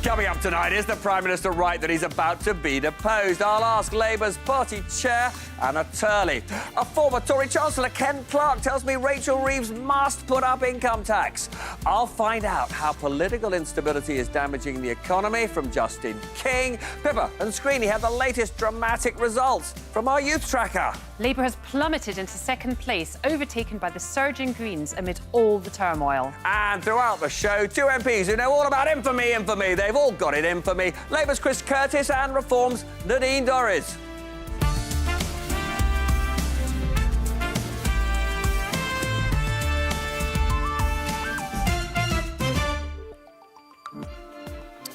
Coming up tonight, is the Prime Minister right that he's about to be deposed? I'll ask Labour's party chair, Anna Turley. A former Tory Chancellor, Clarke, tells me Rachel Reeves must put up income tax. I'll find out how political instability is damaging the economy from Justin King. Pippa and Screeney have the latest dramatic results from our youth tracker. Labour has plummeted into second place, overtaken by the surging Greens amid all the turmoil. And throughout the show, two MPs who know all about infamy. They've all got it in for me. Labour's Chris Curtis and Reform's Nadine Dorries.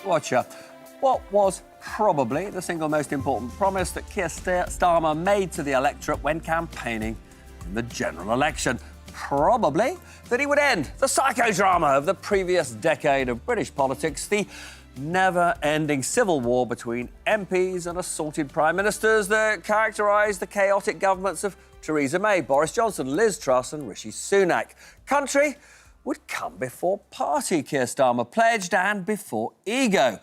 Watcher, what was probably the single most important promise that Keir Starmer made to the electorate when campaigning in the general election? Probably that he would end the psychodrama of the previous decade of British politics, the never-ending civil war between MPs and assaulted prime ministers that characterised the chaotic governments of Theresa May, Boris Johnson, Liz Truss and Rishi Sunak. Country would come before party, Keir Starmer pledged, and before ego.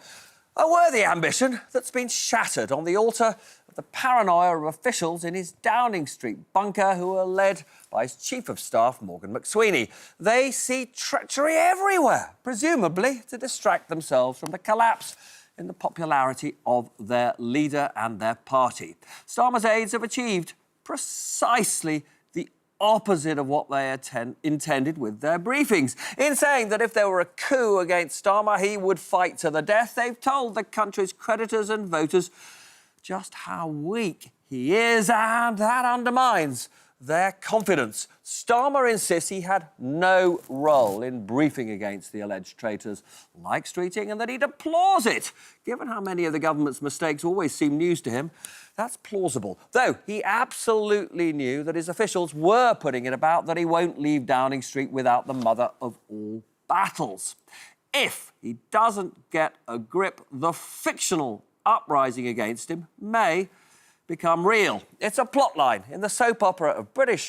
A worthy ambition that's been shattered on the altar of the paranoia of officials in his Downing Street bunker who are led by his Chief of Staff, Morgan McSweeney. They see treachery everywhere, presumably to distract themselves from the collapse in the popularity of their leader and their party. Starmer's aides have achieved precisely the opposite of what they intended with their briefings. In saying that if there were a coup against Starmer, he would fight to the death, they've told the country's creditors and voters just how weak he is, and that undermines their confidence. Starmer insists he had no role in briefing against the alleged traitors like Streeting and that he deplores it. Given how many of the government's mistakes always seem news to him, that's plausible. Though he absolutely knew that his officials were putting it about that he won't leave Downing Street without the mother of all battles. If he doesn't get a grip, the fictional uprising against him may become real. It's a plotline in the soap opera of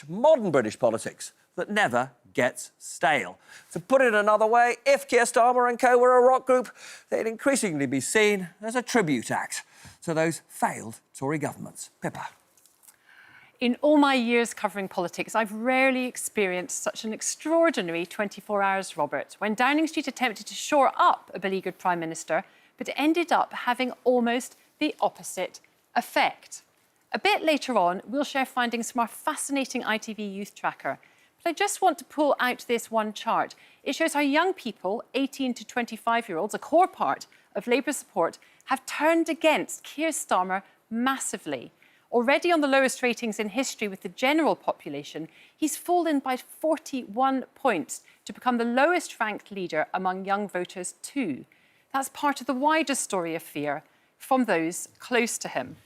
modern British politics that never gets stale. To put it another way, if Keir Starmer and co were a rock group, they'd increasingly be seen as a tribute act to those failed Tory governments. Pippa. In all my years covering politics, I've rarely experienced such an extraordinary 24 hours, Robert, when Downing Street attempted to shore up a beleaguered Prime Minister, but ended up having almost the opposite effect. A bit later on, we'll share findings from our fascinating ITV youth tracker. But I just want to pull out this one chart. It shows how young people, 18 to 25-year-olds, a core part of Labour support, have turned against Keir Starmer massively. Already on the lowest ratings in history with the general population, he's fallen by 41 points to become the lowest-ranked leader among young voters too. That's part of the wider story of fear from those close to him.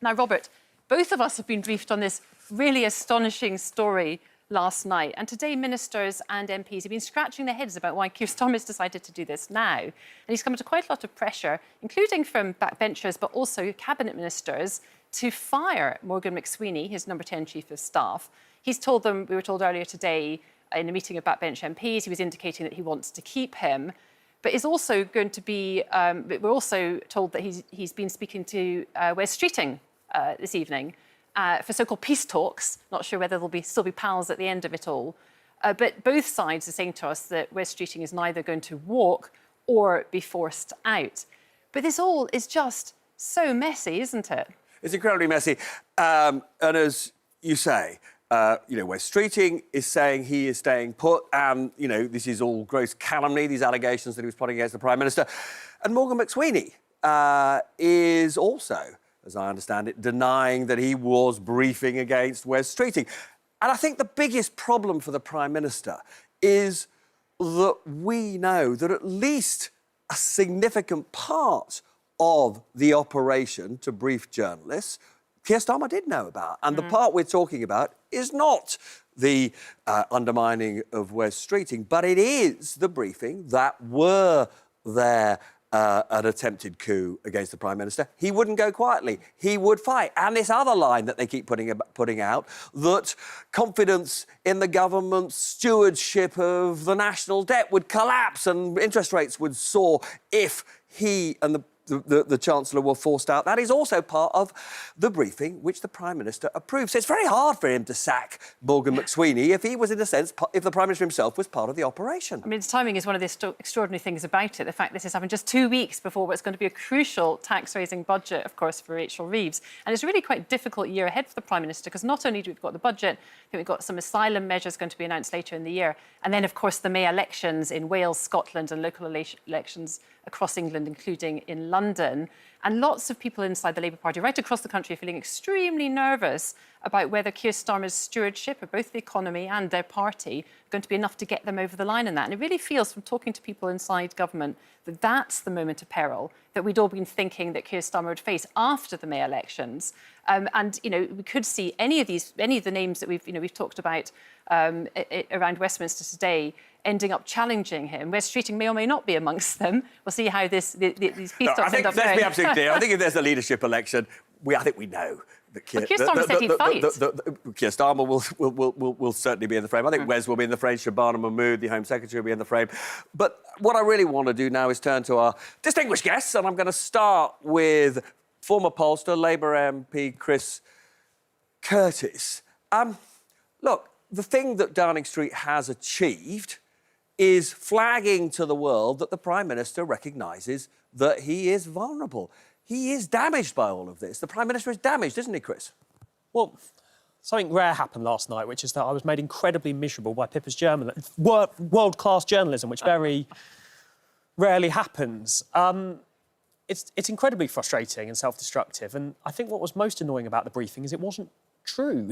Now, Robert, both of us have been briefed on this really astonishing story last night. And today, ministers and MPs have been scratching their heads about why Keir Starmer's decided to do this now. And he's come under quite a lot of pressure, including from backbenchers, but also cabinet ministers, to fire Morgan McSweeney, his number 10 chief of staff. He's told them, we were told earlier today, in a meeting of backbench MPs, he was indicating that he wants to keep him. But is also going to be, we're also told that he's been speaking to Wes Streeting this evening for so-called peace talks. Not sure whether they'll still be pals at the end of it all. But both sides are saying to us that Wes Streeting is neither going to walk or be forced out. But this all is just so messy, isn't it? It's incredibly messy. And as you say, Wes Streeting is saying he is staying put and, this is all gross calumny, these allegations that he was plotting against the Prime Minister. And Morgan McSweeney is also, as I understand it, denying that he was briefing against Wes Streeting. And I think the biggest problem for the Prime Minister is that we know that at least a significant part of the operation to brief journalists Keir Starmer did know about. And the part we're talking about is not the undermining of Wes Streeting, but it is the briefing that were there an attempted coup against the Prime Minister, he wouldn't go quietly. He would fight. And this other line that they keep putting out, that confidence in the government's stewardship of the national debt would collapse and interest rates would soar if he and the Chancellor were forced out. That is also part of the briefing which the Prime Minister approves. So it's very hard for him to sack Morgan McSweeney if he was, in a sense, if the Prime Minister himself was part of the operation. I mean, its timing is one of the extraordinary things about it. The fact this is happening just 2 weeks before what's going to be a crucial tax-raising budget, of course, for Rachel Reeves. And it's really quite a difficult year ahead for the Prime Minister, because not only do we've got the budget, I think we've got some asylum measures going to be announced later in the year. And then, of course, the May elections in Wales, Scotland and local elections across England, including in London. And lots of people inside the Labour Party right across the country are feeling extremely nervous about whether Keir Starmer's stewardship of both the economy and their party are going to be enough to get them over the line in that. And it really feels, from talking to people inside government, that that's the moment of peril that we'd all been thinking that Keir Starmer would face after the May elections. And, you know, we could see any of the names that we've talked about around Westminster today ending up challenging him. Wes Streeting may or may not be amongst them. We'll see how these peace talks end up going. Let's be absolutely clear. I think if there's a leadership election, I think we know that Keir Starmer said he'd fight. Keir Starmer will certainly be in the frame. I think Wes will be in the frame. Shabana Mahmood, the Home Secretary, will be in the frame. But what I really want to do now is turn to our distinguished guests, and I'm going to start with former pollster, Labour MP Chris Curtis. Look, the thing that Downing Street has achieved is flagging to the world that the Prime Minister recognises that he is vulnerable. He is damaged by all of this. The Prime Minister is damaged, isn't he, Chris? Well, something rare happened last night, which is that I was made incredibly miserable by Pippa's world-class journalism, which very rarely happens. It's incredibly frustrating and self-destructive, and I think what was most annoying about the briefing is it wasn't true.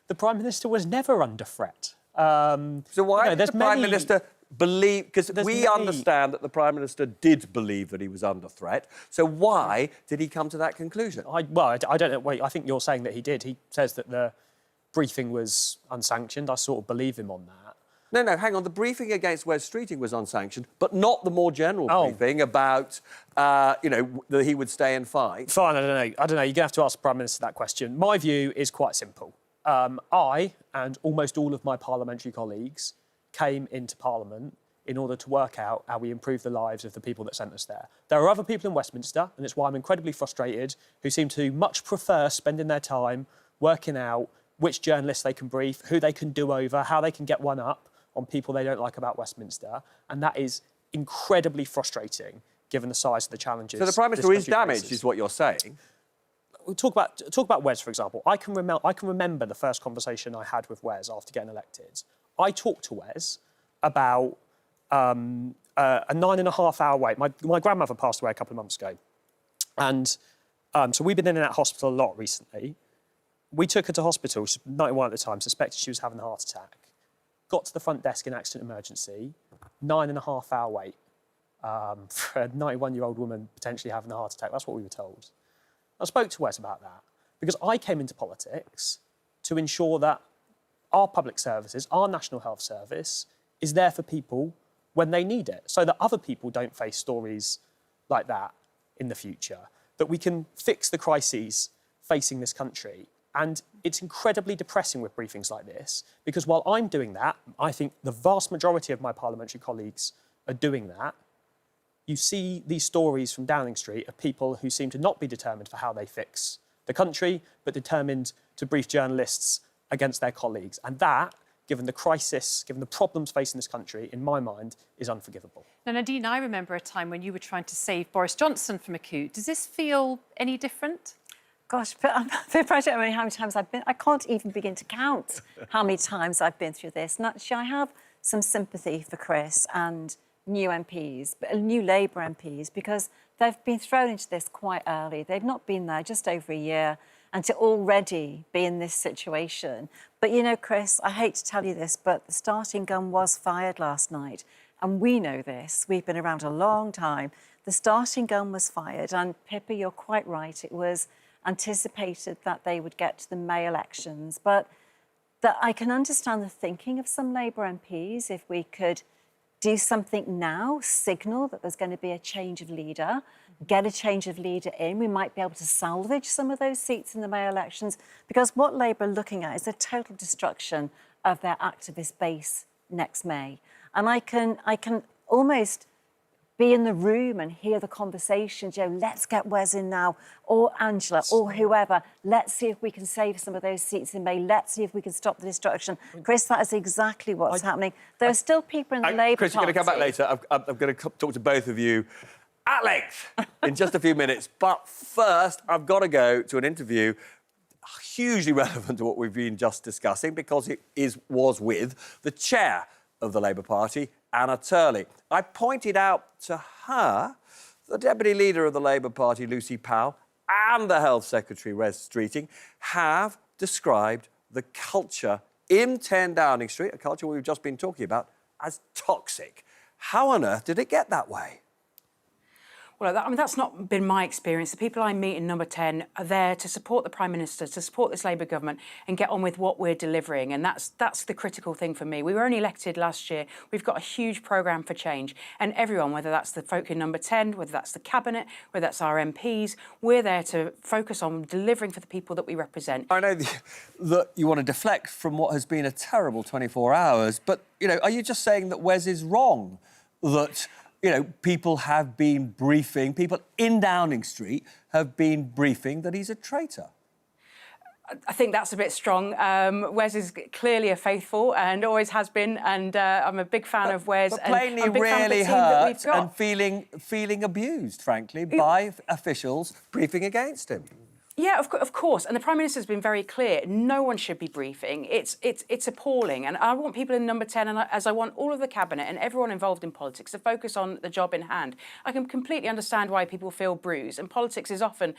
The Prime Minister was never under threat. So why did the Prime Minister believe... Because we understand that the Prime Minister did believe that he was under threat. So why did he come to that conclusion? I don't know. Wait, I think you're saying that he did. He says that the briefing was unsanctioned. I sort of believe him on that. No, hang on. The briefing against Wes Streeting was unsanctioned, but not the more general briefing about, that he would stay and fight. Fine, I don't know. You're going to have to ask the Prime Minister that question. My view is quite simple. I and almost all of my parliamentary colleagues came into Parliament in order to work out how we improve the lives of the people that sent us there. There are other people in Westminster, and it's why I'm incredibly frustrated, who seem to much prefer spending their time working out which journalists they can brief, who they can do over, how they can get one up on people they don't like about Westminster, and that is incredibly frustrating given the size of the challenges. So the Prime Minister is damaged, is what you're saying? We'll talk about Wes, for example. I can remember the first conversation I had with Wes after getting elected. I talked to Wes about a 9.5-hour wait. My grandmother passed away a couple of months ago, and so we've been in and out of hospital a lot recently. We took her to hospital. She was 91 at the time, suspected she was having a heart attack. Got to the front desk in accident emergency, 9.5-hour wait for a 91-year-old woman potentially having a heart attack. That's what we were told. I spoke to Wes about that because I came into politics to ensure that our public services, our National Health Service, is there for people when they need it, so that other people don't face stories like that in the future, that we can fix the crises facing this country. And it's incredibly depressing with briefings like this, because while I'm doing that, I think the vast majority of my parliamentary colleagues are doing that. You see these stories from Downing Street of people who seem to not be determined for how they fix the country, but determined to brief journalists against their colleagues. And that, given the crisis, given the problems facing this country, in my mind, is unforgivable. Now, Nadine, I remember a time when you were trying to save Boris Johnson from a coup. Does this feel any different? Gosh, but I don't know how many times I've been... I can't even begin to count how many times I've been through this. And actually, I have some sympathy for Chris and new MPs, new Labour MPs, because they've been thrown into this quite early. They've not been there just over a year, and to already be in this situation. But, you know, Chris, I hate to tell you this, but the starting gun was fired last night. And we know this. We've been around a long time. The starting gun was fired. And, Pippa, you're quite right. It was anticipated that they would get to the May elections. But that I can understand the thinking of some Labour MPs if we could do something now, signal that there's going to be a change of leader, get a change of leader in. We might be able to salvage some of those seats in the mayor elections, because what Labour are looking at is a total destruction of their activist base next May. And I can almost be in the room and hear the conversations, let's get Wes in now, or Angela, or whoever. Let's see if we can save some of those seats in May. Let's see if we can stop the destruction. Chris, that is exactly what's happening. There are still people in the Labour Chris, you're going to come back later. I'm going to talk to both of you at length in just a few minutes. But first, I've got to go to an interview hugely relevant to what we've been just discussing, because it was with the chair of the Labour Party, Anna Turley. I pointed out to her the Deputy Leader of the Labour Party, Lucy Powell, and the Health Secretary, Wes Streeting, have described the culture in 10 Downing Street, a culture we've just been talking about, as toxic. How on earth did it get that way? Well, that's not been my experience. The people I meet in Number 10 are there to support the Prime Minister, to support this Labour government and get on with what we're delivering. And that's the critical thing for me. We were only elected last year. We've got a huge programme for change. And everyone, whether that's the folk in Number 10, whether that's the Cabinet, whether that's our MPs, we're there to focus on delivering for the people that we represent. I know that you want to deflect from what has been a terrible 24 hours, but, are you just saying that Wes is wrong? That... people have been briefing, people in Downing Street have been briefing that he's a traitor. I think that's a bit strong. Wes is clearly a faithful and always has been, and I'm a big fan of Wes. But plainly really hurt and feeling abused, frankly, by officials briefing against him. Yeah, of course. And the Prime Minister's been very clear. No one should be briefing. It's appalling. And I want people in Number 10, and as I want all of the Cabinet and everyone involved in politics to focus on the job in hand. I can completely understand why people feel bruised. And politics is often,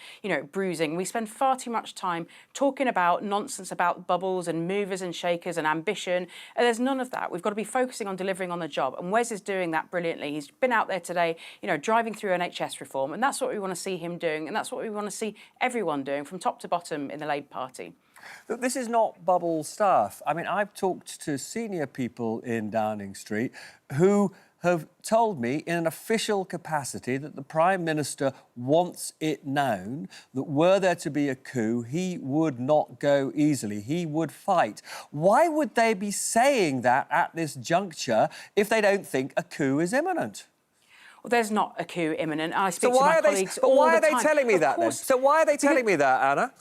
bruising. We spend far too much time talking about nonsense about bubbles and movers and shakers and ambition. And there's none of that. We've got to be focusing on delivering on the job. And Wes is doing that brilliantly. He's been out there today, driving through NHS reform. And that's what we want to see him doing. And that's what we want to see everyone doing from top to bottom in the Labour Party. This is not bubble stuff. I mean, I've talked to senior people in Downing Street who have told me in an official capacity that the Prime Minister wants it known that were there to be a coup, he would not go easily. He would fight. Why would they be saying that at this juncture if they don't think a coup is imminent? Well, there's not a coup imminent. I speak to why my colleagues all the time. But why are they telling me that then? So why are they telling me that, Anna?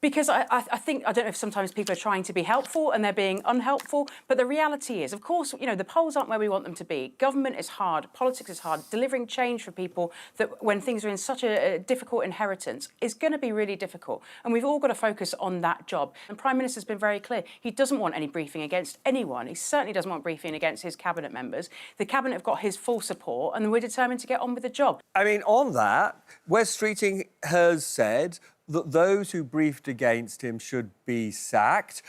Because I think, I don't know if sometimes people are trying to be helpful and they're being unhelpful, but the reality is, of course, the polls aren't where we want them to be. Government is hard, politics is hard, delivering change for people that when things are in such a difficult inheritance is going to be really difficult. And we've all got to focus on that job. And Prime Minister's been very clear. He doesn't want any briefing against anyone. He certainly doesn't want briefing against his Cabinet members. The Cabinet have got his full support and we're determined to get on with the job. I mean, on that, Wes Streeting has said that those who briefed against him should be sacked.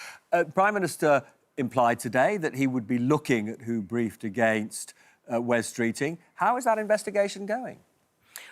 Prime Minister implied today that he would be looking at who briefed against Wes Streeting. How is that investigation going?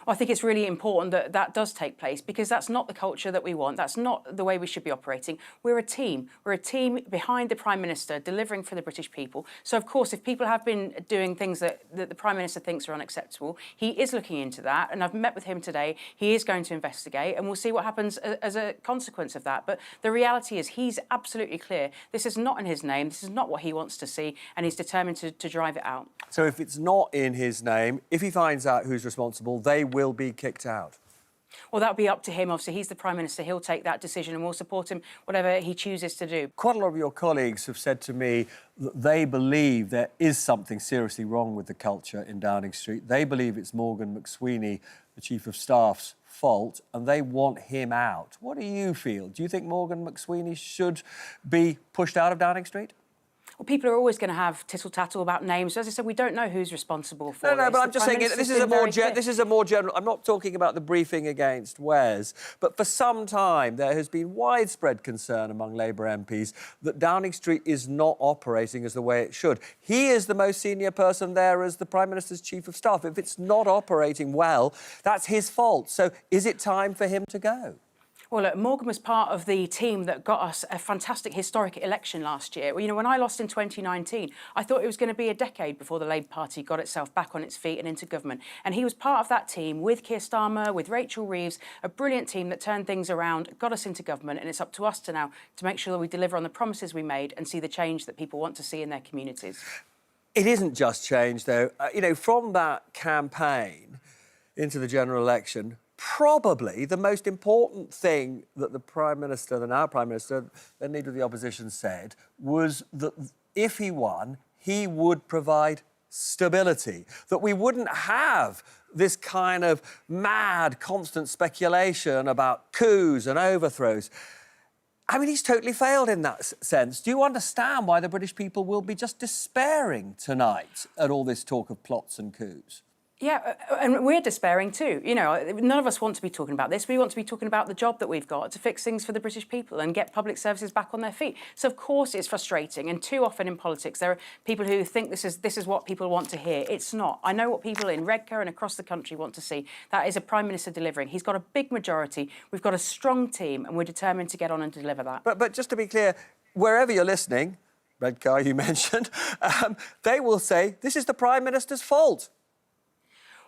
I think it's really important that that does take place because that's not the culture that we want. That's not the way we should be operating. We're a team. We're a team behind the Prime Minister delivering for the British people. So, of course, if people have been doing things that the Prime Minister thinks are unacceptable, he is looking into that. And I've met with him today. He is going to investigate and we'll see what happens as a consequence of that. But the reality is he's absolutely clear. This is not in his name. This is not what he wants to see. And he's determined to drive it out. So if it's not in his name, if he finds out who's responsible, they will be kicked out? Well, that'll be up to him. Obviously, he's the Prime Minister. He'll take that decision and we'll support him, whatever he chooses to do. Quite a lot of your colleagues have said to me that they believe there is something seriously wrong with the culture in Downing Street. They believe it's Morgan McSweeney, the Chief of Staff's fault, and they want him out. What do you feel? Do you think Morgan McSweeney should be pushed out of Downing Street? Well, people are always going to have tittle-tattle about names. As I said, we don't know who's responsible for No, this. but I'm just saying this is a more general... I'm not talking about the briefing against Wes, but for some time there has been widespread concern among Labour MPs that Downing Street is not operating as the way it should. He is the most senior person there as the Prime Minister's Chief of Staff. If it's not operating well, that's his fault. So is it time for him to go? Well, look, Morgan was part of the team that got us a fantastic historic election last year. Well, you know, when I lost in 2019, I thought it was going to be a decade before the Labour Party got itself back on its feet and into government. And he was part of that team with Keir Starmer, with Rachel Reeves, a brilliant team that turned things around, got us into government, and it's up to us to now to make sure that we deliver on the promises we made and see the change that people want to see in their communities. It isn't just change, though. You know, from that campaign into the general election, probably the most important thing that the Prime Minister, the now Prime Minister, the leader of the opposition, said was that if he won, he would provide stability, that we wouldn't have this kind of mad, constant speculation about coups and overthrows. I mean, he's totally failed in that sense. Do you understand why the British people will be just despairing tonight at all this talk of plots and coups? Yeah, and we're despairing too. You know, none of us want to be talking about this. We want to be talking about the job that we've got to fix things for the British people and get public services back on their feet. So, of course, it's frustrating. And too often in politics, there are people who think this is what people want to hear. It's not. I know what people in Redcar and across the country want to see. That is a Prime Minister delivering. He's got a big majority. We've got a strong team, and we're determined to get on and deliver that. But just to be clear, wherever you're listening, Redcar you mentioned, they will say this is the Prime Minister's fault.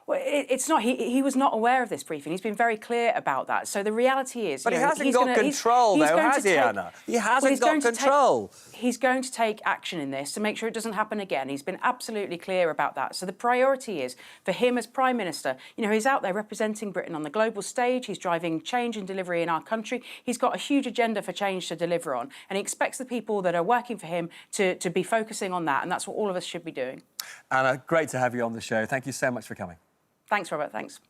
Well, it's not. He was not aware of this briefing. He's been very clear about that. So the reality is... But he hasn't got control, though, has he, Anna? He hasn't got control. He's going to take action in this to make sure it doesn't happen again. He's been absolutely clear about that. So the priority is, for him as Prime Minister, you know, he's out there representing Britain on the global stage. He's driving change and delivery in our country. He's got a huge agenda for change to deliver on. And he expects the people that are working for him to be focusing on that. And that's what all of us should be doing. Anna, great to have you on the show. Thank you so much for coming. Thanks, Robert. Thanks.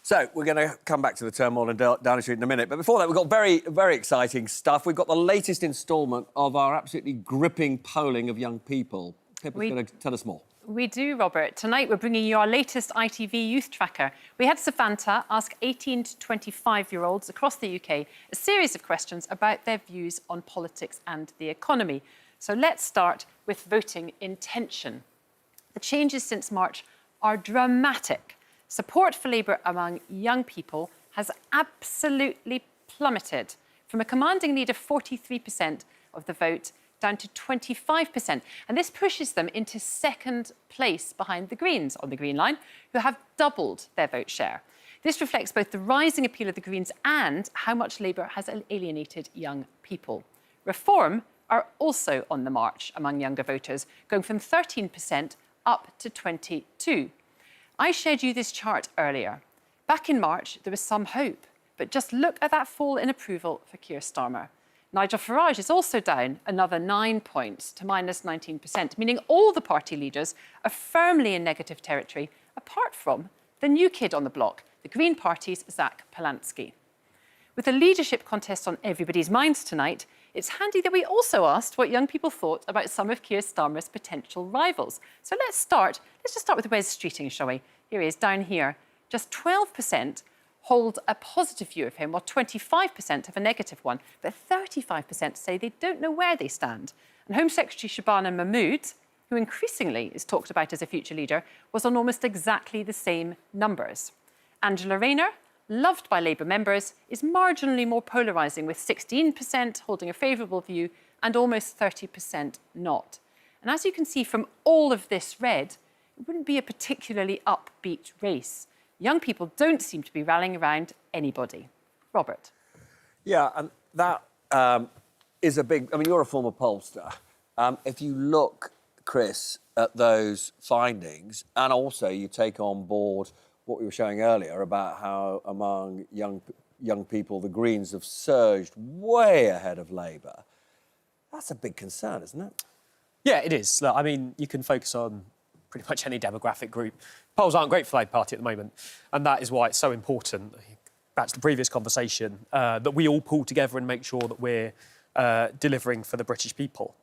So, we're going to come back to the turmoil in Downing Street in a minute. But before that, we've got very, very exciting stuff. We've got the latest instalment of our absolutely gripping polling of young people. Pippa's going to tell us more. We do, Robert. Tonight, we're bringing you our latest ITV youth tracker. We had Savanta ask 18 to 25-year-olds across the UK a series of questions about their views on politics and the economy. So let's start with voting intention. The changes since March are dramatic. Support for Labour among young people has absolutely plummeted from a commanding lead of 43% of the vote down to 25%. And this pushes them into second place behind the Greens on the Green Line, who have doubled their vote share. This reflects both the rising appeal of the Greens and how much Labour has alienated young people. Reform are also on the march among younger voters, going from 13% up to 22%. I showed you this chart earlier. Back in March, there was some hope, but just look at that fall in approval for Keir Starmer. Nigel Farage is also down another 9 points to minus 19%, meaning all the party leaders are firmly in negative territory, apart from the new kid on the block, the Green Party's Zach Polansky. With the leadership contest on everybody's minds tonight, it's handy that we also asked what young people thought about some of Keir Starmer's potential rivals. So let's just start with Wes Streeting, shall we? Here he is, down here. Just 12% hold a positive view of him, while 25% have a negative one. But 35% say they don't know where they stand. And Home Secretary Shabana Mahmood, who increasingly is talked about as a future leader, was on almost exactly the same numbers. Angela Rayner, loved by Labour members, is marginally more polarising, with 16% holding a favourable view and almost 30% not. And as you can see from all of this red, it wouldn't be a particularly upbeat race. Young people don't seem to be rallying around anybody. Robert. Yeah, and that is a big... I mean, you're a former pollster. If you look, Chris, at those findings, and also you take on board what we were showing earlier about how among young people the Greens have surged way ahead of Labour. That's a big concern, isn't it? Yeah, it is. Look, I mean, you can focus on pretty much any demographic group. Polls aren't great for Labour Party at the moment, and that is why it's so important, back to the previous conversation, that we all pull together and make sure that we're delivering for the British people.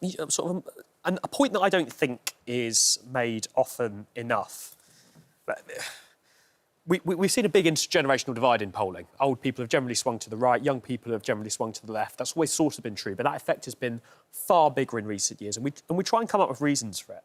And a point that I don't think is made often enough. We've seen a big intergenerational divide in polling. Old people have generally swung to the right, young people have generally swung to the left. That's always sort of been true, but that effect has been far bigger in recent years, and we try and come up with reasons for it.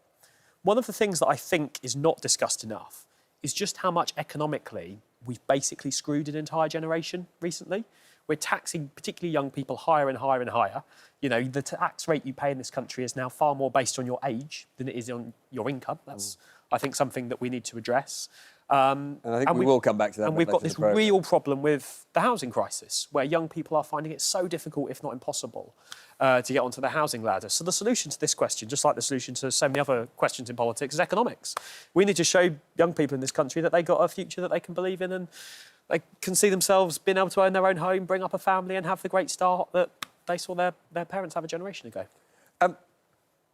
One of the things that I think is not discussed enough is just how much economically we've basically screwed an entire generation recently. We're taxing particularly young people higher and higher and higher. You know, the tax rate you pay in this country is now far more based on your age than it is on your income. That's, I think, something that we need to address. And I think we will come back to that. And we've got this real problem with the housing crisis, where young people are finding it so difficult, if not impossible, to get onto the housing ladder. So the solution to this question, just like the solution to so many other questions in politics, is economics. We need to show young people in this country that they've got a future that they can believe in, and they can see themselves being able to own their own home, bring up a family, and have the great start that they saw their parents have a generation ago.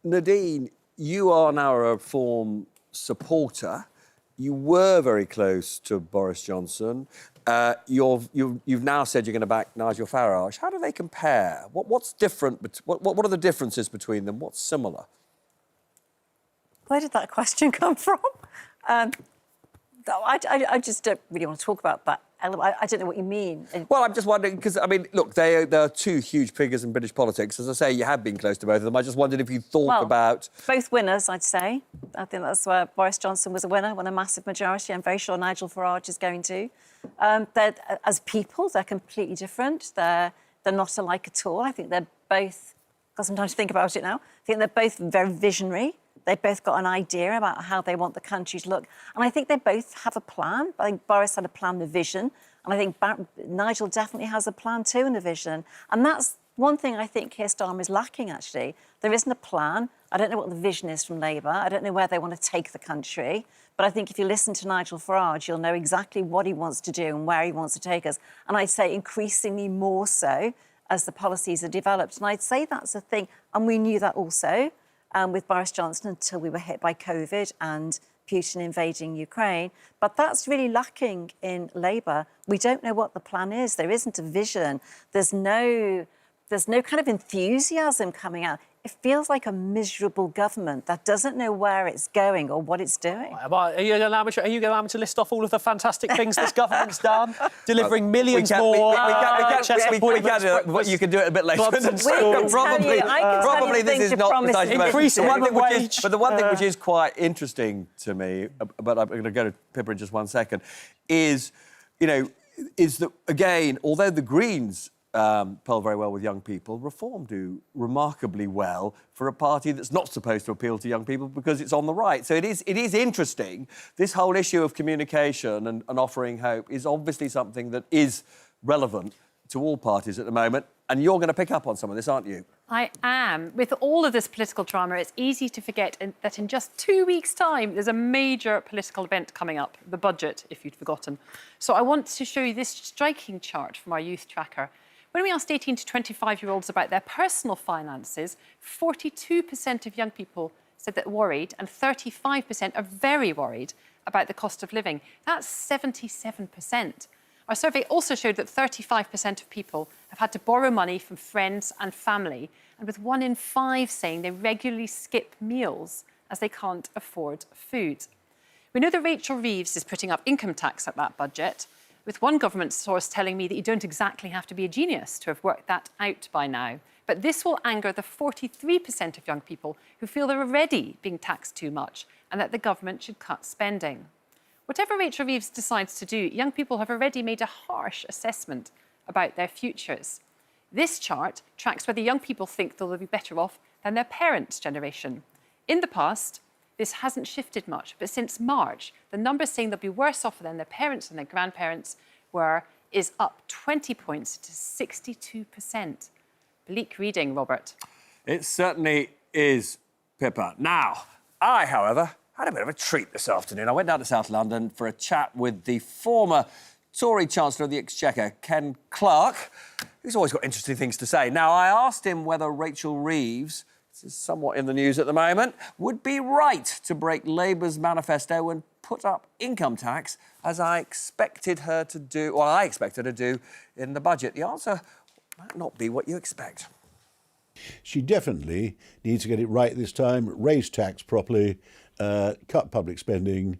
Nadine, you are now a Reform supporter. You were very close to Boris Johnson. You've now said you're going to back Nigel Farage. How do they compare? What's different? What are the differences between them? What's similar? Where did that question come from? I just don't really want to talk about that. I don't know what you mean. Well, I'm just wondering, because, I mean, look, there are two huge figures in British politics. As I say, you have been close to both of them. I just wondered if you thought about... Both winners, I'd say. I think that's where Boris Johnson was a winner, won a massive majority. I'm very sure Nigel Farage is going to. As people, they're completely different. They're not alike at all. I think they're both... I've got some time to think about it now. I think they're both very visionary. They've both got an idea about how they want the country to look. And I think they both have a plan. I think Boris had a plan, a vision. And I think Nigel definitely has a plan too and a vision. And that's one thing I think Keir Starmer is lacking, actually. There isn't a plan. I don't know what the vision is from Labour. I don't know where they want to take the country. But I think if you listen to Nigel Farage, you'll know exactly what he wants to do and where he wants to take us. And I'd say increasingly more so as the policies are developed. And I'd say that's a thing. And we knew that also. With Boris Johnson until we were hit by COVID and Putin invading Ukraine. But that's really lacking in Labour. We don't know what the plan is. There isn't a vision. There's no kind of enthusiasm coming out. It feels like a miserable government that doesn't know where it's going or what it's doing. Are you going to allow me to list off all of the fantastic things this government's done? Delivering millions more... You can do it a bit later. Probably this is not precisely... Increasing the wage. But the one thing which is quite interesting to me, but I'm going to go to Pippa in just one second, is that, again, although the Greens... poll very well with young people, Reform do remarkably well for a party that's not supposed to appeal to young people because it's on the right. So it is interesting. This whole issue of communication and offering hope is obviously something that is relevant to all parties at the moment. And you're going to pick up on some of this, aren't you? I am. With all of this political drama, it's easy to forget that in just 2 weeks' time, there's a major political event coming up, the budget, if you'd forgotten. So I want to show you this striking chart from our youth tracker. When we asked 18 to 25-year-olds about their personal finances, 42% of young people said that worried, and 35% are very worried about the cost of living. That's 77%. Our survey also showed that 35% of people have had to borrow money from friends and family, and with 1 in 5 saying they regularly skip meals as they can't afford food. We know that Rachel Reeves is putting up income tax at that budget, with one government source telling me that you don't exactly have to be a genius to have worked that out by now. But this will anger the 43% of young people who feel they're already being taxed too much and that the government should cut spending. Whatever Rachel Reeves decides to do, young people have already made a harsh assessment about their futures. This chart tracks whether young people think they'll be better off than their parents' generation. In the past, this hasn't shifted much, but since March, the numbers saying they'll be worse off than their parents and their grandparents is up 20 points to 62%. Bleak reading, Robert. It certainly is, Pippa. Now, I, however, had a bit of a treat this afternoon. I went down to South London for a chat with the former Tory Chancellor of the Exchequer, Clarke, who's always got interesting things to say. Now, I asked him whether Rachel Reeves, this is somewhat in the news at the moment, would be right to break Labour's manifesto and put up income tax, as I expected her to do, or I expected her to do in the budget. The answer might not be what you expect. She definitely needs to get it right this time, raise tax properly, cut public spending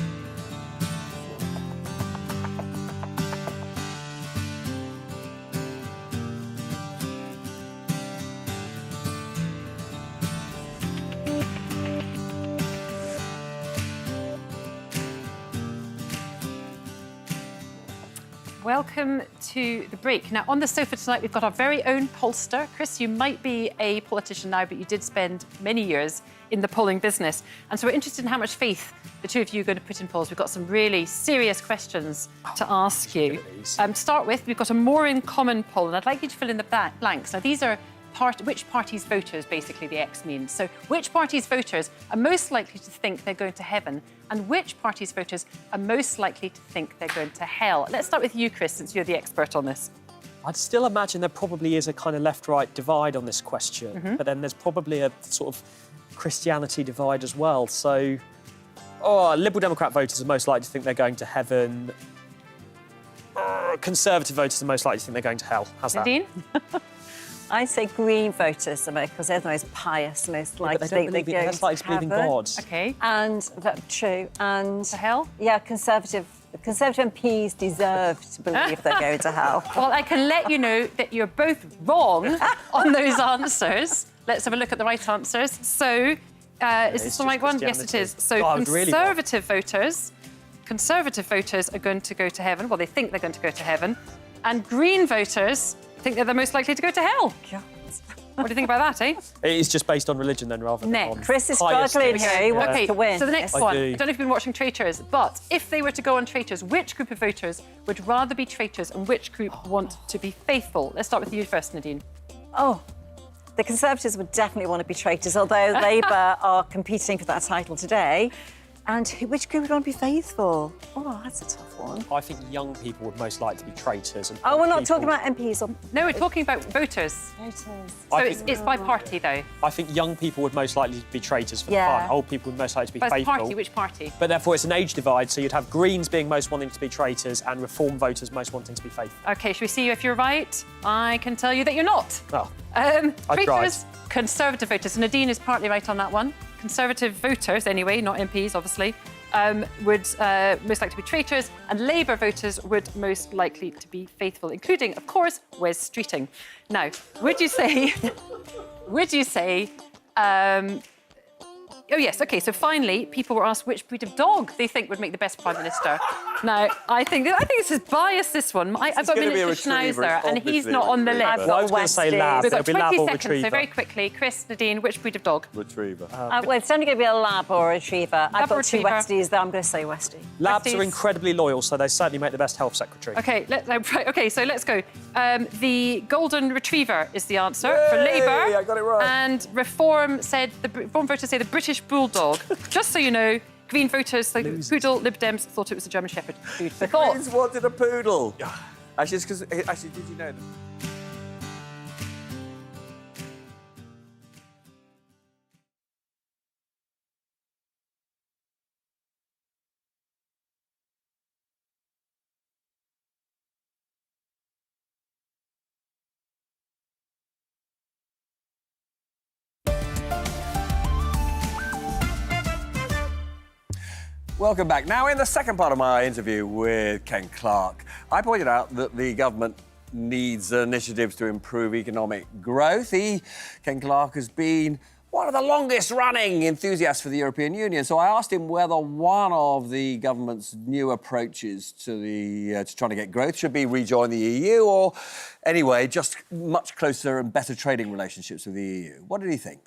Welcome to the break. Now, on the sofa tonight, we've got our very own pollster. Chris, you might be a politician now, but you did spend many years in the polling business. And so we're interested in how much faith the two of you are going to put in polls. We've got some really serious questions to ask you. To start with, we've got a more in common poll, and I'd like you to fill in the blanks. Now, these are which party's voters, basically, the X means. So which party's voters are most likely to think they're going to heaven, and which party's voters are most likely to think they're going to hell? Let's start with you, Chris, since you're the expert on this. I'd still imagine there probably is a kind of left-right divide on this question, but then there's probably a sort of Christianity divide as well. So, Liberal Democrat voters are most likely to think they're going to heaven. Conservative voters are most likely to think they're going to hell. How's that? Nadine? I say Green voters because they're the most pious, most likely to think they're going to believe in heaven. God. OK. And that's true. And To hell? yeah, Conservative MPs deserve to believe they're going to hell. Well, I can let you know that you're both wrong on those answers. Let's have a look at the right answers. So, is this the right one? Yes, it is. So, Conservative voters are going to go to heaven. Well, they think they're going to go to heaven. And Green voters think they're the most likely to go to hell. God. What do you think about that, eh? It is just based on religion then, rather than on Chris is pious struggling things. here. He wants OK, to win. so the next I one. do. I don't know if you've been watching Traitors, but if they were to go on Traitors, which group of voters would rather be traitors and which group want to be faithful? Let's start with you first, Nadine. Oh, the Conservatives would definitely want to be traitors, although Labour are competing for that title today. And which group would want to be faithful? Oh, that's a tough one. I think young people would most likely be traitors. And Oh, we're not people- talking about MPs or No, we're talking about voters. voters. So I it's, think- it's by party, though. I think young people would most likely be traitors for the Yeah. fun. Old people would most likely to be By faithful. party, which party? But therefore, it's an age divide, so you'd have Greens being most wanting to be traitors and Reform voters most wanting to be faithful. OK, should we see if you're right? I can tell you that you're not. Oh, Traitors, Conservative voters. And Nadine is partly right on that one. Conservative voters, anyway, not MPs, obviously, would most likely to be traitors, and Labour voters would most likely to be faithful, including, of course, Wes Streeting. Now, would you say... Oh, yes, OK, so finally, people were asked which breed of dog they think would make the best Prime Minister. Now, I think this is biased, this one. I've got a gonna be a miniature retriever, schnauzer, and he's obviously not on the a retriever. list. well, I was going to say Westie. lab. We've It'll got be 20 lab or seconds, retriever. so very quickly. Chris, Nadine, which breed of dog? Retriever. Well, it's only going to be a lab or a retriever. I've or got two retriever. Westies, though. I'm going to say Westie. Labs Westies. are incredibly loyal, so they certainly make the best health secretary. OK, so let's go. The golden retriever is the answer for Labour. I got it right. And Reform voters say the British bulldog. Just so you know, Green voters, like poodle, Lib Dems thought it was a German Shepherd. Food for thought. Greens wanted a poodle. Actually, did you know that? Welcome back. Now, in the second part of my interview with Ken Clarke, I pointed out that the government needs initiatives to improve economic growth. Ken Clarke, has been one of the longest-running enthusiasts for the European Union. So I asked him whether one of the government's new approaches to trying to get growth should be rejoin the EU, or anyway, just much closer and better trading relationships with the EU. What did he think?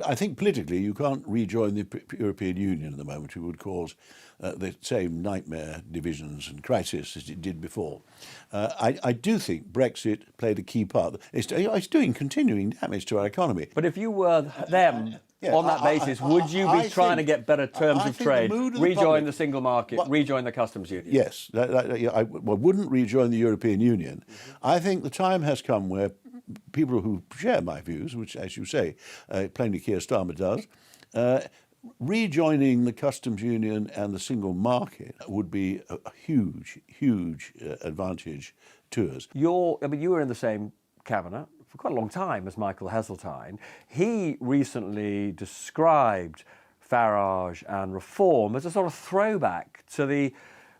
I think politically you can't rejoin the European Union at the moment. It would cause the same nightmare divisions and crisis as it did before. I do think Brexit played a key part. It's doing continuing damage to our economy. But if you were them on that basis, would you be trying to get better terms of trade, rejoin the single market, rejoin the customs union? Yes, I wouldn't rejoin the European Union. I think the time has come where people who share my views, which, as you say, plainly Keir Starmer does, rejoining the customs union and the single market would be a huge advantage to us. You were in the same cabinet for quite a long time as Michael Heseltine. He recently described Farage and Reform as a sort of throwback to the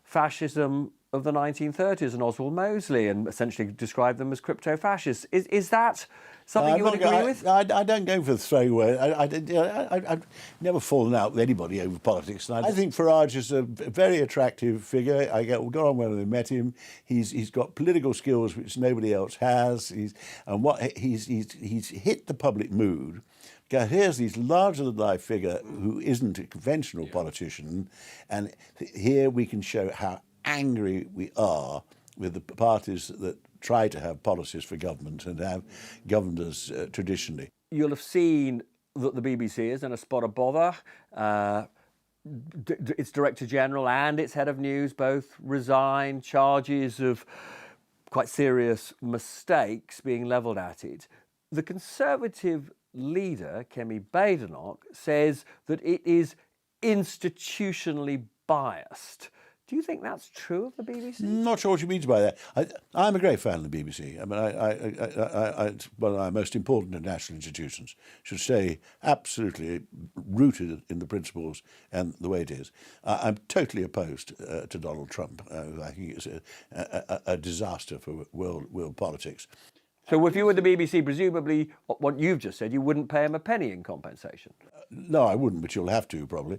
fascism of the 1930s and Oswald Mosley and essentially described them as crypto-fascists. Is that something you would agree with? I don't go for the throwaway. I've never fallen out with anybody over politics. And I think Farage is a very attractive figure. I got on well when I met him. He's got political skills which nobody else has. He's hit the public mood. Here's this larger-than-life figure who isn't a conventional politician, and here we can show how angry we are with the parties that try to have policies for government and have governed us traditionally. You'll have seen that the BBC is in a spot of bother. Its Director General and its Head of News both resigned, charges of quite serious mistakes being levelled at it. The Conservative leader, Kemi Badenoch, says that it is institutionally biased. Do you think that's true of the BBC? Not sure what she means by that. I'm a great fan of the BBC. I mean, it's one of our most important national institutions. Should stay absolutely rooted in the principles and the way it is. I'm totally opposed to Donald Trump. I think it's a disaster for world politics. So if you were the BBC, presumably what you've just said, you wouldn't pay him a penny in compensation? No, I wouldn't, but you'll have to, probably.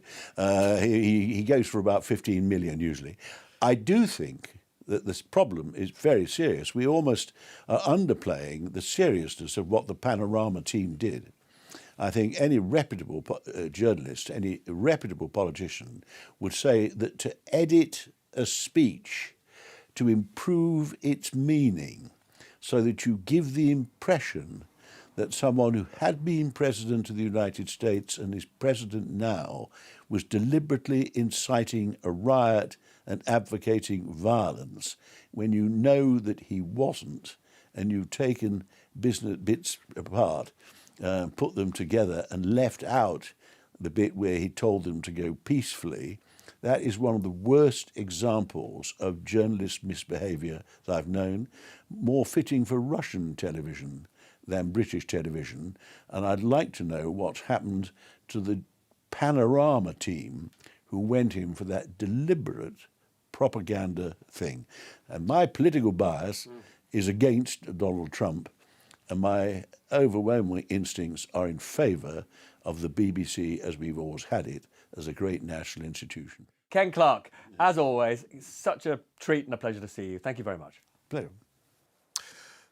He goes for about 15 million usually. I do think that this problem is very serious. We almost are underplaying the seriousness of what the Panorama team did. I think any reputable journalist, any reputable politician would say that to edit a speech to improve its meaning so that you give the impression that someone who had been President of the United States and is President now was deliberately inciting a riot and advocating violence when you know that he wasn't, and you've taken business bits apart, put them together and left out the bit where he told them to go peacefully. That is one of the worst examples of journalist misbehaviour that I've known, more fitting for Russian television than British television. And I'd like to know what's happened to the Panorama team who went in for that deliberate propaganda thing. And my political bias is against Donald Trump, and my overwhelming instincts are in favour of the BBC as we've always had it, as a great national institution. Ken Clarke, as always, it's such a treat and a pleasure to see you. Thank you very much. Pleasure.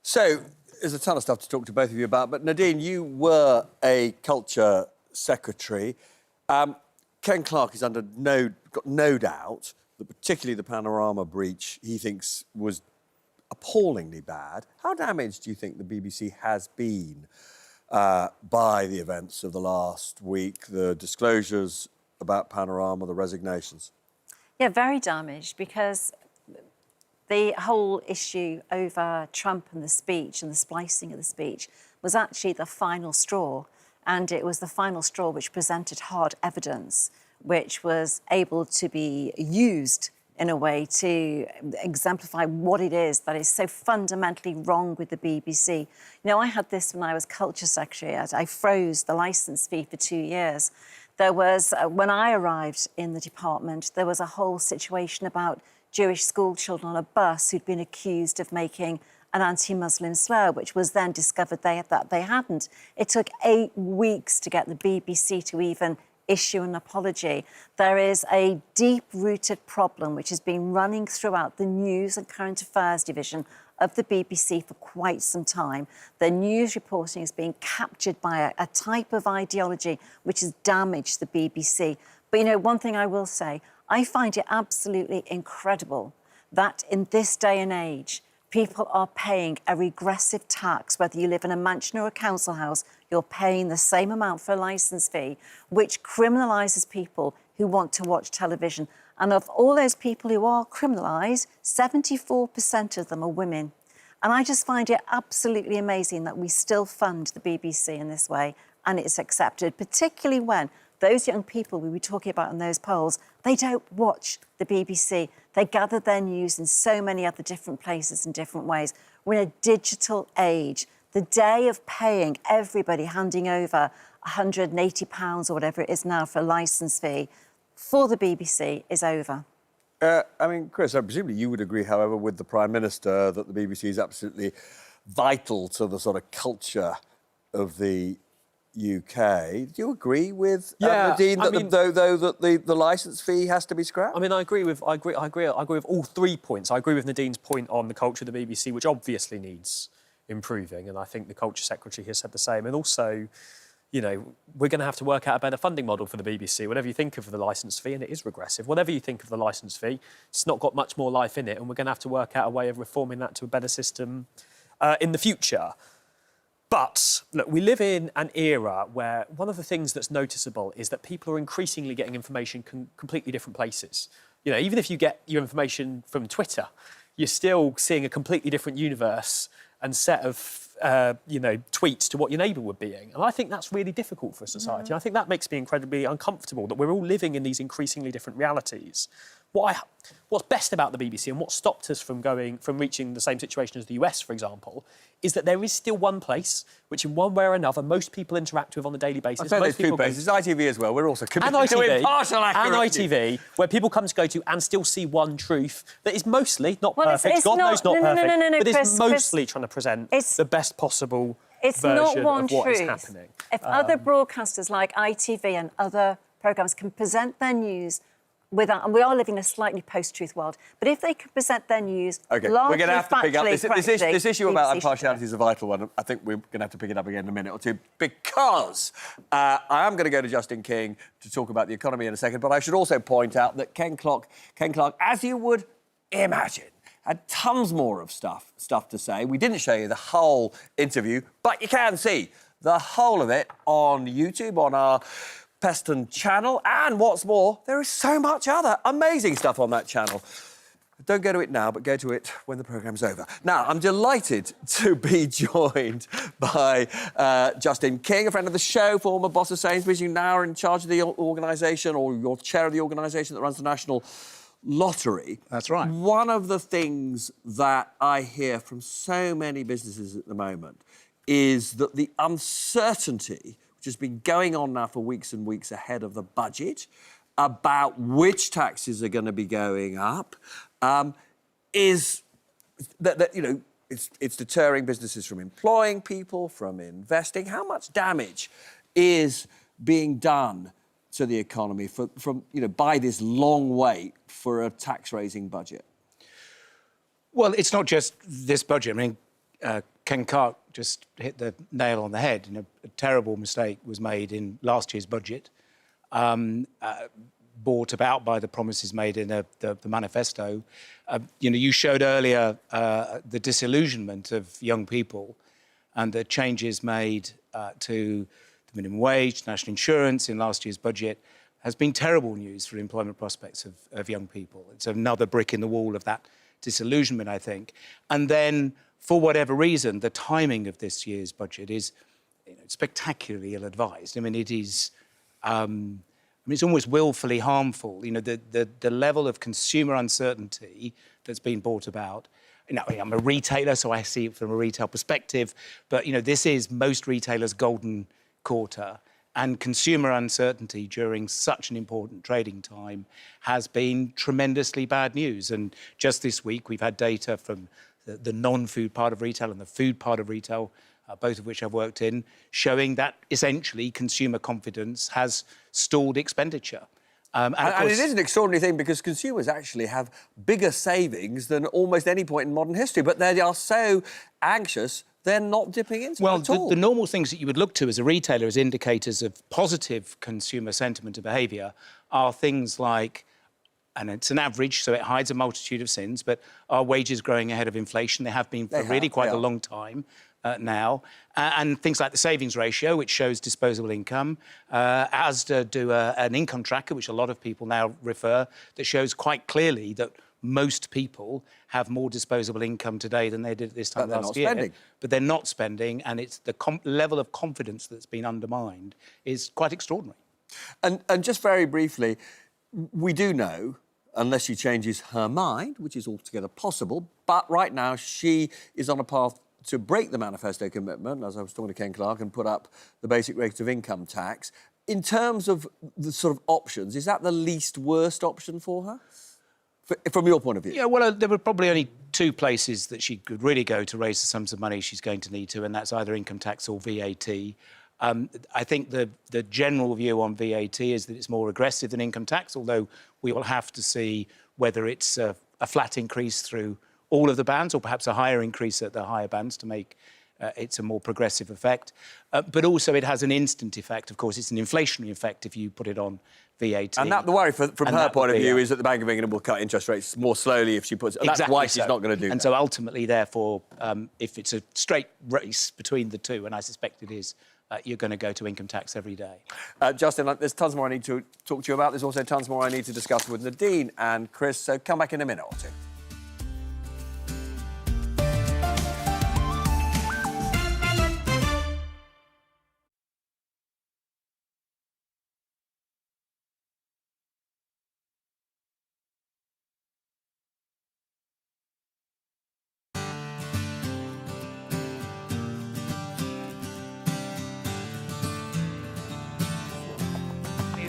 So, there's a ton of stuff to talk to both of you about, but Nadine, you were a culture secretary. Ken Clarke is got no doubt that particularly the Panorama breach he thinks was appallingly bad. How damaged do you think the BBC has been by the events of the last week, the disclosures about Panorama, the resignations? Yeah, very damaged, because the whole issue over Trump and the speech and the splicing of the speech was actually the final straw. And it was the final straw which presented hard evidence, which was able to be used in a way to exemplify what it is that is so fundamentally wrong with the BBC. You know, I had this when I was culture secretary. I froze the licence fee for 2 years. There was, when I arrived in the department, there was a whole situation about Jewish school children on a bus who'd been accused of making an anti-Muslim slur, which was then discovered that they hadn't. It took 8 weeks to get the BBC to even issue an apology. There is a deep-rooted problem which has been running throughout the news and current affairs division of the BBC for quite some time. The news reporting is being captured by a type of ideology which has damaged the BBC. But, you know, one thing I will say, I find it absolutely incredible that in this day and age, people are paying a regressive tax, whether you live in a mansion or a council house, you're paying the same amount for a licence fee, which criminalises people who want to watch television. And of all those people who are criminalised, 74% of them are women. And I just find it absolutely amazing that we still fund the BBC in this way, and it's accepted, particularly when those young people we were talking about in those polls, they don't watch the BBC. They gather their news in so many other different places and different ways. We're in a digital age. The day of paying everybody, handing over £180 or whatever it is now for a licence fee for the BBC is over. I mean, Chris, presumably you would agree, however, with the Prime Minister that the BBC is absolutely vital to the sort of culture of the UK. Do you agree with Nadine that the licence fee has to be scrapped? I mean, I agree with all 3 points. I agree with Nadine's point on the culture of the BBC, which obviously needs improving, and I think the Culture Secretary has said the same. And also, you know, we're going to have to work out a better funding model for the BBC. Whatever you think of the licence fee, and it is regressive, whatever you think of the licence fee, it's not got much more life in it, and we're going to have to work out a way of reforming that to a better system in the future. But, look, we live in an era where one of the things that's noticeable is that people are increasingly getting information completely different places. You know, even if you get your information from Twitter, you're still seeing a completely different universe and set of tweets to what your neighbour would be in. And I think that's really difficult for a society. And I think that makes me incredibly uncomfortable, that we're all living in these increasingly different realities. What's best about the BBC and what stopped us from reaching the same situation as the US, for example, is that there is still one place which, in one way or another, most people interact with on a daily basis. I'd say there's two places. ITV as well. We're also committed to impartial accuracy. And ITV, where people come to go to and still see one truth that is mostly not perfect. God knows not perfect, but it's mostly trying to present the best possible version of what is happening. If other broadcasters like ITV and other programmes can present their news without, and we are living in a slightly post-truth world, but if they can present their news we're going to have to pick up this issue about impartiality is a vital one. I think we're going to have to pick it up again in a minute or two, because I am going to go to Justin King to talk about the economy in a second, but I should also point out that Ken Clarke, as you would imagine, had tons more of stuff to say. We didn't show you the whole interview, but you can see the whole of it on YouTube, on our Peston channel, and what's more, there is so much other amazing stuff on that channel. Don't go to it now, but go to it when the programme's over. Now, I'm delighted to be joined by Justin King, a friend of the show, former boss of Sainsbury. You now are in charge of the organisation, or you're chair of the organisation that runs the National Lottery. That's right. One of the things that I hear from so many businesses at the moment is that the uncertainty which has been going on now for weeks and weeks ahead of the budget, about which taxes are going to be going up, is that it's deterring businesses from employing people, from investing. How much damage is being done to the economy by this long wait for a tax-raising budget? Well, it's not just this budget. I mean, Ken Clarke just hit the nail on the head. A terrible mistake was made in last year's budget, brought about by the promises made in the manifesto. You showed earlier the disillusionment of young people and the changes made to the minimum wage, national insurance in last year's budget has been terrible news for the employment prospects of young people. It's another brick in the wall of that disillusionment, I think. And then, for whatever reason, the timing of this year's budget is spectacularly ill-advised. I mean, it is... it's almost willfully harmful. The level of consumer uncertainty that's been brought about. I'm a retailer, so I see it from a retail perspective. But, this is most retailers' golden quarter. And consumer uncertainty during such an important trading time has been tremendously bad news. And just this week, we've had data from the non-food part of retail and the food part of retail, both of which I've worked in, showing that essentially consumer confidence has stalled expenditure. And it is an extraordinary thing, because consumers actually have bigger savings than almost any point in modern history, but they are so anxious they're not dipping into it at all. The normal things that you would look to as a retailer as indicators of positive consumer sentiment and behaviour are things like, and it's an average, so it hides a multitude of sins, but are wages growing ahead of inflation? They have been for really quite a long time now. And things like the savings ratio, which shows disposable income, ASDA do an income tracker, which a lot of people now refer, that shows quite clearly that most people have more disposable income today than they did at this time last year. But they're not spending, and it's the level of confidence that's been undermined is quite extraordinary. And just very briefly, we do know, unless she changes her mind, which is altogether possible, but right now she is on a path to break the manifesto commitment, as I was talking to Ken Clarke, and put up the basic rate of income tax. In terms of the sort of options, is that the least worst option for her? from your point of view? Yeah, well, there were probably only two places that she could really go to raise the sums of money she's going to need to, and that's either income tax or VAT. I think the general view on VAT is that it's more aggressive than income tax, although we will have to see whether it's a flat increase through all of the bands or perhaps a higher increase at the higher bands to make it's a more progressive effect. But also it has an instant effect. Of course, it's an inflationary effect if you put it on VAT. And the worry from her point of view is that the Bank of England will cut interest rates more slowly if she puts... Exactly. That's why she's not going to do that. And so ultimately, therefore, if it's a straight race between the two, and I suspect it is, you're going to go to income tax every day. Justin, there's tons more I need to talk to you about. There's also tons more I need to discuss with Nadine and Chris, so come back in a minute or two.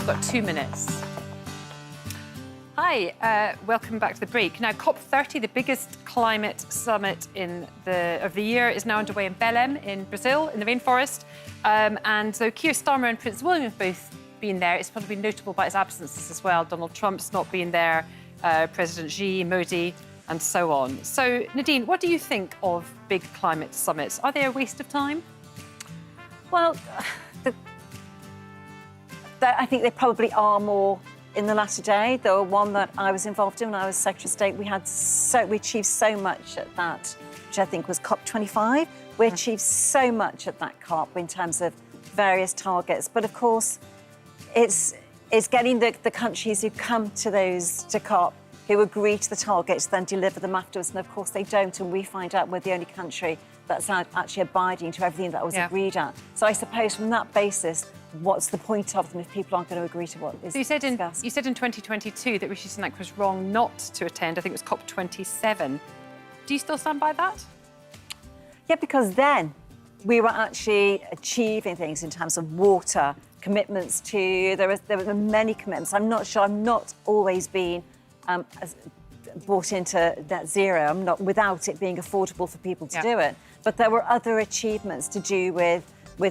We've got 2 minutes. Hi, welcome back to the break. Now, COP30, the biggest climate summit of the year, is now underway in Belém in Brazil, in the rainforest. And so Keir Starmer and Prince William have both been there. It's probably notable by its absences as well. Donald Trump's not been there, President Xi, Modi, and so on. So, Nadine, what do you think of big climate summits? Are they a waste of time? Well, I think they probably are more in the latter day. The one that I was involved in when I was Secretary of State, we achieved so much at that, which I think was COP25. We achieved so much at that COP in terms of various targets. But of course, it's getting the countries who come to COP, who agree to the targets, then deliver them afterwards. And of course they don't. And we find out we're the only country that's actually abiding to everything that was agreed at. So I suppose from that basis, what's the point of them if people aren't going to agree to what is discussed? You said in 2022 that Rishi Sunak was wrong not to attend. I think it was COP27. Do you still stand by that? Yeah, because then we were actually achieving things in terms of water, commitments to... There were many commitments. I'm not sure. I'm not always been bought into net zero. I'm not without it being affordable for people to do it. But there were other achievements to do with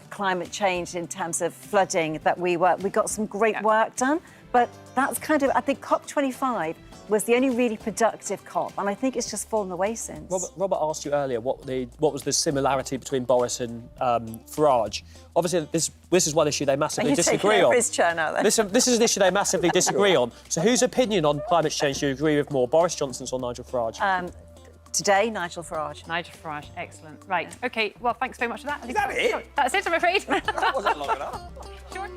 climate change in terms of flooding that we got some great work done. But that's kind of, I think COP25 was the only really productive COP, and I think it's just fallen away since. Robert asked you earlier what was the similarity between Boris and Farage. Obviously, this is one issue they massively disagree on. His chair now, then? This is an issue they massively disagree on. So whose opinion on climate change do you agree with more, Boris Johnson's or Nigel Farage? Today, Nigel Farage. Nigel Farage, excellent. Right, OK, well, thanks very much for that. Is that it? That's it, I'm afraid. That wasn't long enough. Sure.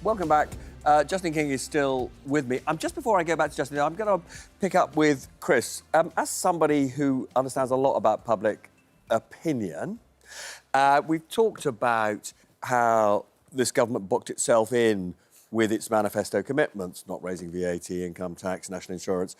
Welcome back. Justin King is still with me. Just before I go back to Justin, I'm going to pick up with Chris. As somebody who understands a lot about public opinion, we've talked about how this government booked itself in with its manifesto commitments, not raising VAT, income tax, national insurance.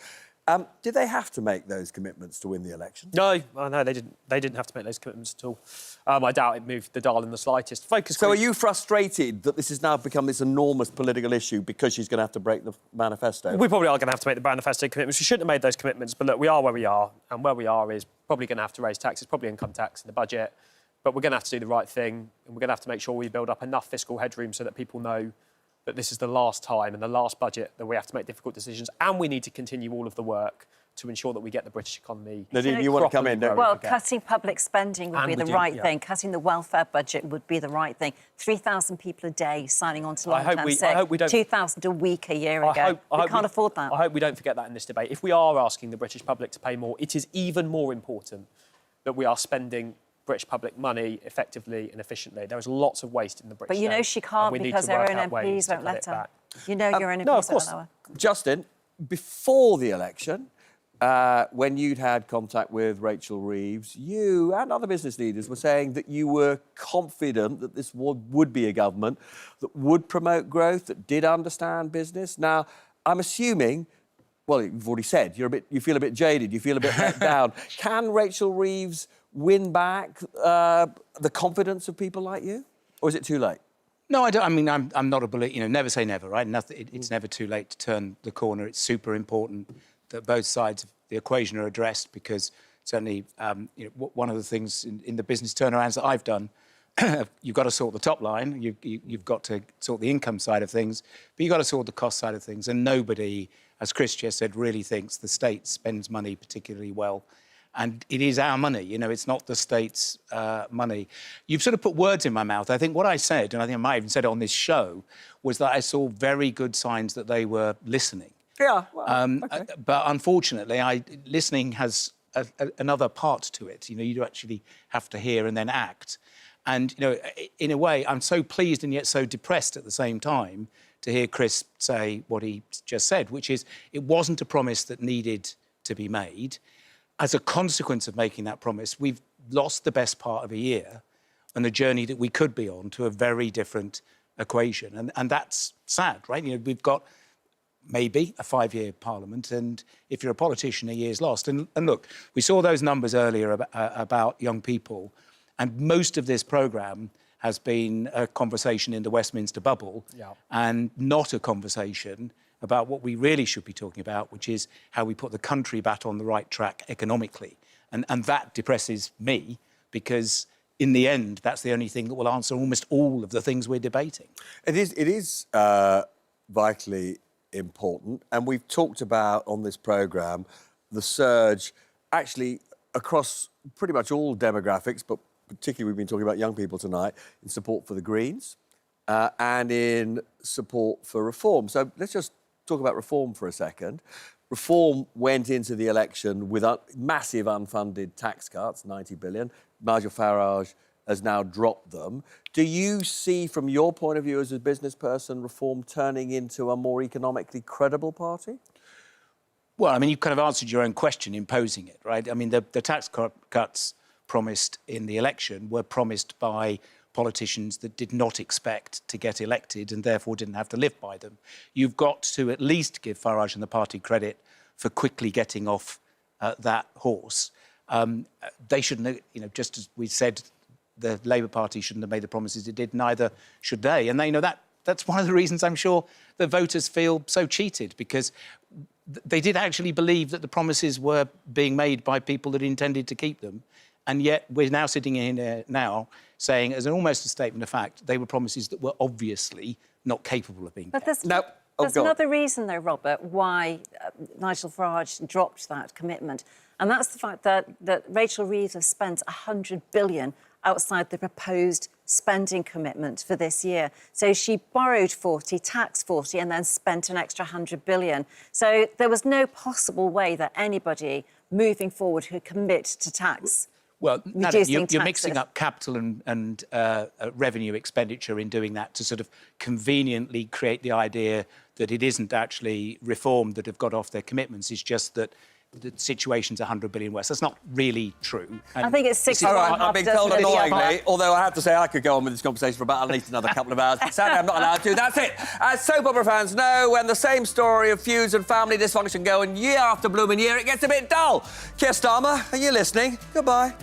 Did they have to make those commitments to win the election? No, they didn't. They didn't have to make those commitments at all. I doubt it moved the dial in the slightest. So are you frustrated that this has now become this enormous political issue because she's going to have to break the manifesto? We probably are going to have to make the manifesto commitments. We shouldn't have made those commitments, but look, we are where we are, and where we are is probably going to have to raise taxes, probably income tax in the budget, but we're going to have to do the right thing, and we're going to have to make sure we build up enough fiscal headroom so that people know that this is the last time and the last budget that we have to make difficult decisions, and we need to continue all of the work to ensure that we get the British economy. Nadine, you want to come in, don't you? Well, cutting public spending would be the right thing. Cutting the welfare budget would be the right thing. 3,000 people a day signing on to long-term sick. 2,000 a week a year ago. We can't afford that. I hope we don't forget that in this debate. If we are asking the British public to pay more, it is even more important that we are spending British public money effectively and efficiently. There is lots of waste in the British But you know she can't because her own MPs won't let her. You know your own MPs won't let her. Justin, before the election, when you'd had contact with Rachel Reeves, you and other business leaders were saying that you were confident that this would be a government that would promote growth, that did understand business. Now, I'm assuming, well, you've already said, you feel a bit jaded, you feel a bit let down. Can Rachel Reeves win back the confidence of people like you? Or is it too late? No, I don't. I mean, I'm not a believer. Never say never, right? It's never too late to turn the corner. It's super important that both sides of the equation are addressed, because certainly, one of the things in the business turnarounds that I've done, you've got to sort the top line. You've got to sort the income side of things, but you've got to sort the cost side of things. And nobody, as Chris just said, really thinks the state spends money particularly well. And it is our money, it's not the state's money. You've sort of put words in my mouth. I think what I said, and I think I might have even said it on this show, was that I saw very good signs that they were listening. Yeah, well, okay. But unfortunately, listening has another part to it. You do actually have to hear and then act. And, in a way, I'm so pleased and yet so depressed at the same time to hear Chris say what he just said, which is it wasn't a promise that needed to be made. As a consequence of making that promise, we've lost the best part of a year on the journey that we could be on to a very different equation. And that's sad, right? We've got maybe a 5-year parliament, and if you're a politician, a year's lost. And look, we saw those numbers earlier about young people, and most of this programme has been a conversation in the Westminster bubble, and not a conversation about what we really should be talking about, which is how we put the country back on the right track economically. And that depresses me, because in the end, that's the only thing that will answer almost all of the things we're debating. It is vitally important. And we've talked about on this programme the surge actually across pretty much all demographics, but particularly we've been talking about young people tonight, in support for the Greens and in support for reform. So let's just talk about reform for a second. Reform went into the election with massive unfunded tax cuts, 90 billion. Nigel Farage has now dropped them. Do you see, from your point of view as a business person, Reform turning into a more economically credible party? Well, I mean, you've kind of answered your own question in posing it, right? I mean, the tax cuts promised in the election were promised by politicians that did not expect to get elected and therefore didn't have to live by them. You've got to at least give Farage and the party credit for quickly getting off that horse. They shouldn't have, just as we said, the Labour Party shouldn't have made the promises it did, neither should they. And that's one of the reasons I'm sure the voters feel so cheated, because they did actually believe that the promises were being made by people that intended to keep them. And yet we're now sitting in here now saying, as almost a statement of fact, they were promises that were obviously not capable of being kept. But there's another reason, though, Robert, why Nigel Farage dropped that commitment. And that's the fact that Rachel Reeves has spent 100 billion outside the proposed spending commitment for this year. So she borrowed 40, taxed 40, and then spent an extra 100 billion. So there was no possible way that anybody moving forward could commit to tax. Well, Nadine, you're mixing up capital and revenue expenditure in doing that to sort of conveniently create the idea that it isn't actually Reform that have got off their commitments. It's just that the situation's 100 billion worse. That's not really true. And I think it's 60. All right, I'm being told annoyingly, although I have to say I could go on with this conversation for about at least another couple of hours. Sadly, I'm not allowed to. That's it. As soap opera fans know, when the same story of feuds and family dysfunction go on year after blooming year, it gets a bit dull. Keir Starmer, are you listening? Goodbye.